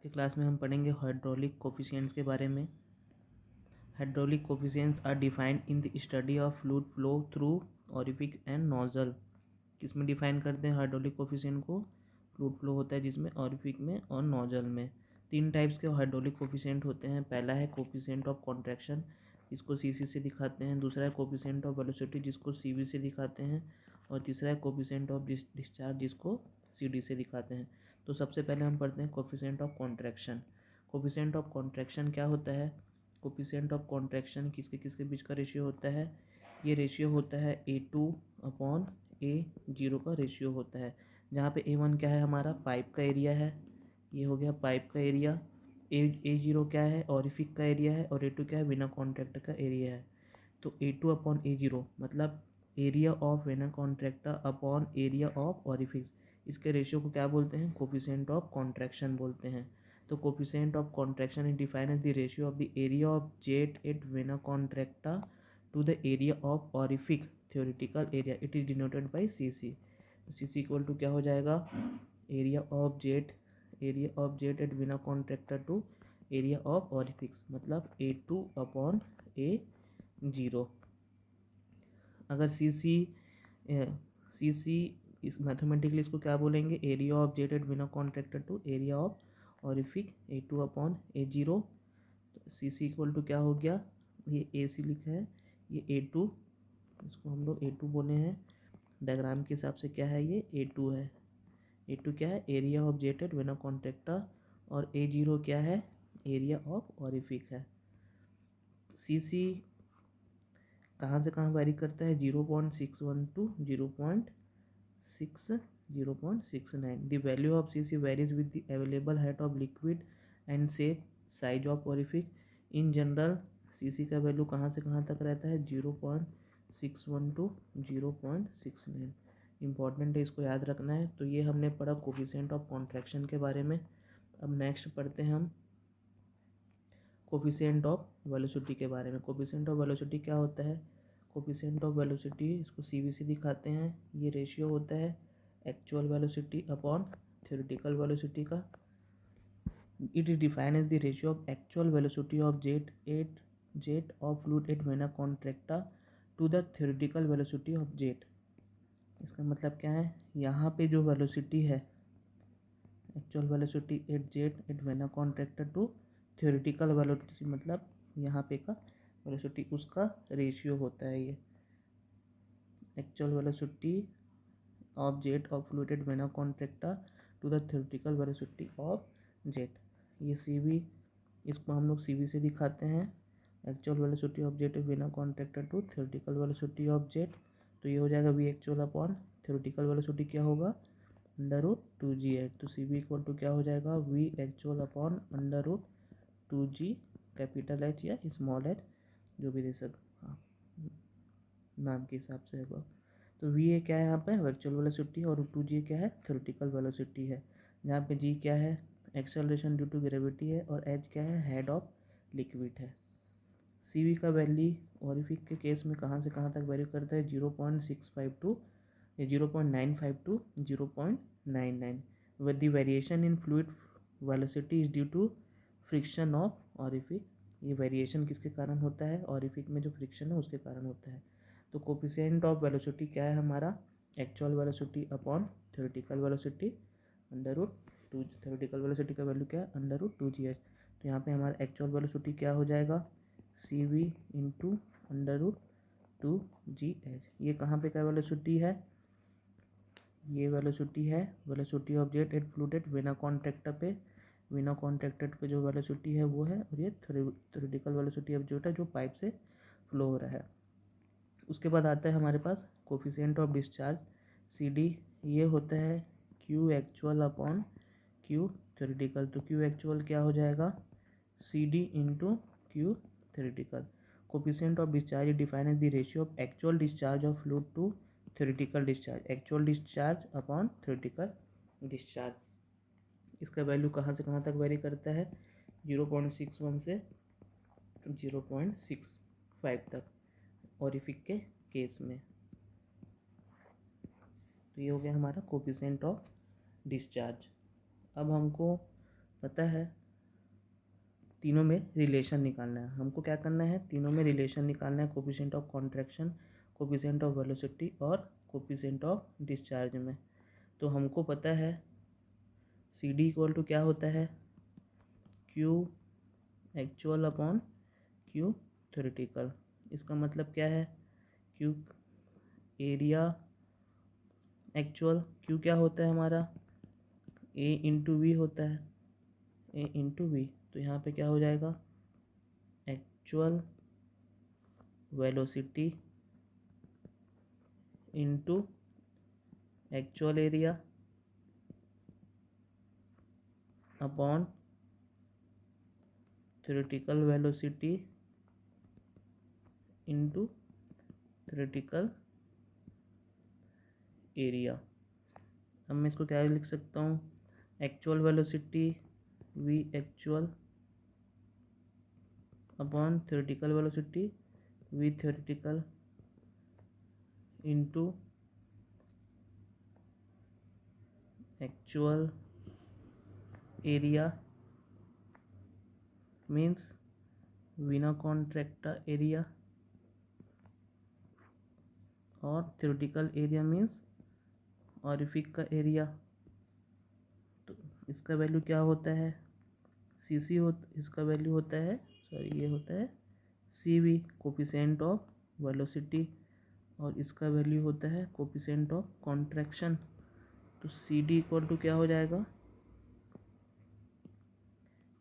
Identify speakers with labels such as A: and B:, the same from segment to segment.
A: के क्लास में हम पढ़ेंगे हाइड्रोलिक कोफिशिएंट्स के बारे में। Hydraulic coefficients are defined in the study of fluid flow through orifice and nozzle. किसमें डिफाइन करते हैं हाइड्रोलिक कोफिशिएंट को? फ्लूइड फ्लो होता है जिसमें ऑरिफिक में और नोजल में। तीन टाइप्स के हाइड्रोलिक कोफिशिएंट होते हैं। पहला है कोफिशिएंट ऑफ कॉन्ट्रैक्शन, जिसको सीसी से दिखाते हैं। दूसरा है कोफिशिएंट ऑफ वेलोसिटी, जिसको सीवी से दिखाते हैं। और तीसरा है कोफिशिएंट ऑफ डिस्चार्ज, जिसको सीडी से दिखाते हैं। तो सबसे पहले हम पढ़ते हैं coefficient of contraction. Coefficient of contraction क्या होता है? कोफिशिएंट ऑफ कॉन्ट्रैक्शन किसके किसके बीच का रेशियो होता है? ये रेशियो होता है A2/A0 का रेशियो होता है, जहाँ पे A1 क्या है? हमारा पाइप का एरिया है, ये हो गया पाइप का एरिया। A0 क्या है? ऑरिफिक का एरिया है। और A2 क्या है? वेना कॉन्ट्रैक्टर का एरिया है। तो A2/A0 मतलब area of vena contractor upon area of orifice. इसके रेशियो को क्या बोलते हैं? कोफिशिएंट ऑफ कॉन्ट्रैक्शन बोलते हैं। तो coefficient of contraction is defined as the ratio of the area of jet at vena contracta to the area of orifice theoretical area. It is denoted by CC। CC equal to क्या हो जाएगा? Area of jet at vena contracta to area of orifices, मतलब A2/A0। अगर सी सी इस mathematically इसको क्या बोलेंगे? Area of jet at vena contracta to area of orifice A2/A0। तो CC इक्वल टू क्या हो गया? ये AC लिखा है, ये A2, इसको हम लोग A2 बोले हैं। डायग्राम के हिसाब से क्या है? ये A2 है। A2 क्या है? Area of jet at vena contracta. और A0 क्या है? एरिया ऑफ ऑरिफिक है। CC कहाँ से कहाँ वेरी करता है? 0.61 to 0.69। The value of CC varies with the available height of liquid and shape size of orifice. In general CC का वैल्यू कहाँ से कहाँ तक रहता है? 0.61 टू 0.69। इम्पॉर्टेंट है, इसको याद रखना है। तो ये हमने पढ़ा कोफिशिएंट ऑफ कॉन्ट्रैक्शन के बारे में। अब नेक्स्ट पढ़ते हैं हम कोफिशिएंट ऑफ वेलोसिटी के बारे में। कोफिशिएंट ऑफ वेलोसिटी क्या होता है? कोफिशिएंट ऑफ वेलोसिटी इसको CV से दिखाते हैं। ये रेशियो होता है actual velocity upon theoretical velocity का। It is defined as the ratio of actual velocity of jet of fluid at vena contracta to the theoretical velocity of jet. इसका मतलब क्या है? यहाँ पे जो वेलोसिटी है, actual velocity at jet at vena contracta to theoretical velocity, मतलब यहाँ पे का वेलोसिटी, उसका रेशियो होता है ये actual velocity of jet of fluid at vena contracta to the theoretical velocity of jet. ये CV, इसको हम लोग CV से दिखाते हैं। Actual velocity of jet vena contracta to theoretical velocity of jet. तो ये हो जाएगा V actual upon theoretical velocity क्या होगा? √2G8। तो CV इक्वल टू क्या हो जाएगा? V actual upon √2G, capital H या स्मॉल h, जो भी दे सकते, हाँ, नाम के हिसाब से होगा। तो VA क्या है यहाँ पे? एक्चुअल वेलोसिटी, और 2G क्या है? थ्योरेटिकल वेलोसिटी है। जहाँ पे G क्या है? एक्सेलरेशन ड्यू टू ग्रेविटी है। और H क्या है? हेड ऑफ लिक्विड है। CV का वैल्यू ऑरिफिक के केस में कहाँ से कहाँ तक वैल्यू करता है? 0.65 to 0.95 to 0.99। with the variation in fluid velocity is due to friction of orific। ये वेरिएशन किसके कारण होता है? ऑरिफिक में जो फ्रिक्शन है उसके कारण होता है। तो कोफिशिएंट ऑफ वेलोसिटी क्या है हमारा? Actual velocity upon theoretical velocity √2। Theoretical velocity का वैल्यू क्या है? √2Gh। तो यहाँ पे हमारा एक्चुअल वेलोसिटी क्या हो जाएगा? CV into √2Gh। ये कहाँ पे क्या वेलोसिटी है? ये वेलोसिटी है velocity of jet at fluid at vena contracta पे। वेना कॉन्ट्रैक्टर पे जो वेलोसिटी है वो है, और ये थ्योरेटिकल वेलोसिटी ऑफ जेट है जो पाइप से फ्लो हो रहा है। उसके बाद आता है हमारे पास कोफिशिएंट ऑफ डिस्चार्ज CD। ये होता है Q actual upon Q theoretical. तो Q एक्चुअल क्या हो जाएगा? CD into Q theoretical. Coefficient of discharge define as the ratio of actual discharge of fluid to theoretical discharge. Actual discharge upon theoretical discharge. इसका value कहाँ से कहाँ तक very करता है? 0.61 से 0.65 तक ऑरिफिक के केस में। तो ये हो गया हमारा कोफिशिएंट ऑफ डिस्चार्ज। अब हमको पता है, तीनों में रिलेशन निकालना है हमको। क्या करना है, तीनों में रिलेशन निकालना है, coefficient of contraction, coefficient of velocity और कोफिशिएंट ऑफ डिस्चार्ज में। तो हमको पता है सी डी इक्वल टू क्या होता है, Q actual upon Q theoretical. इसका मतलब क्या है, क्यू एरिया एक्चुअल, क्यू क्या होता है हमारा, ए इंटू वी होता है, ए इंटू वी। तो यहाँ पे क्या हो जाएगा, actual velocity into actual area upon theoretical velocity into theoretical area. अब मैं इसको क्या लिख सकता हूँ, actual velocity V actual upon theoretical velocity V theoretical into actual area means vena contracta area और थ्योरेटिकल एरिया मीन्स ऑरिफिक का area. तो इसका वैल्यू क्या होता है, सी सी इसका वैल्यू होता है, सॉरी ये होता है सी वी कोफिशिएंट ऑफ वेलोसिटी, और इसका वैल्यू होता है कोफिशिएंट ऑफ कॉन्ट्रैक्शन। तो सी डी इक्वल टू क्या हो जाएगा,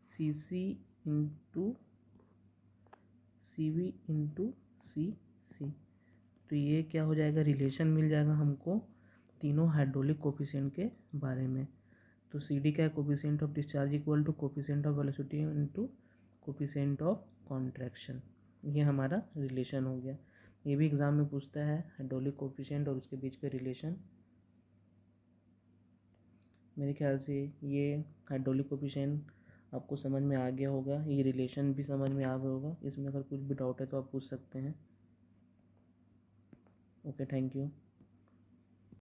A: सी सी इंटू सी वी इंटू सी सी। तो ये क्या हो जाएगा, रिलेशन मिल जाएगा हमको तीनों हाइड्रोलिक कोफिशिएंट के बारे में। तो सी डी क्या है, coefficient of discharge equal to coefficient of velocity into coefficient of contraction. ये हमारा रिलेशन हो गया। ये भी एग्जाम में पूछता है, हाइड्रोलिक कोफिशिएंट और उसके बीच के रिलेशन। मेरे ख्याल से ये हाइड्रोलिक कोफिशिएंट आपको समझ में आ गया होगा, ये रिलेशन भी समझ में आ गया होगा। इसमें अगर कुछ भी डाउट है तो आप पूछ सकते हैं। Okay, thank you.